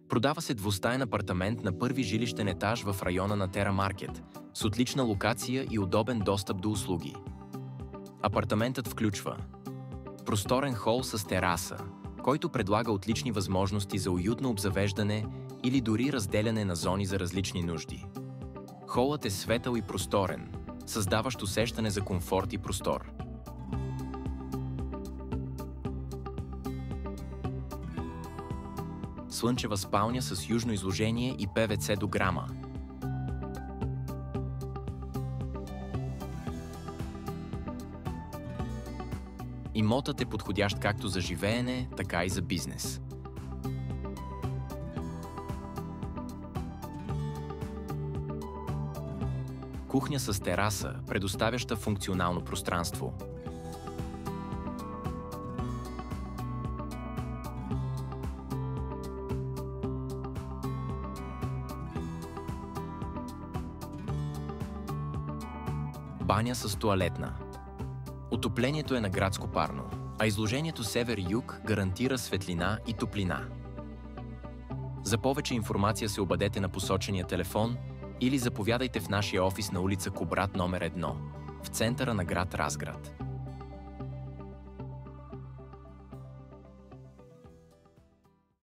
Продава се двустаен апартамент на първи жилищен етаж в района на Тера Маркет, с отлична локация и удобен достъп до услуги. Апартаментът включва просторен хол с тераса, който предлага отлични възможности за уютно обзавеждане или дори разделяне на зони за различни нужди. Холът е светъл и просторен, създаващ усещане за комфорт и простор. Слънчева спалня с южно изложение и ПВЦ до грама. Имотът е подходящ както за живеене, така и за бизнес. Кухня с тераса, предоставяща функционално пространство. Баня с тоалетна. Отоплението е на градско парно, а изложението север-юг гарантира светлина и топлина. За повече информация се обадете на посочения телефон или заповядайте в нашия офис на улица Кубрат номер 1, в центъра на град Разград.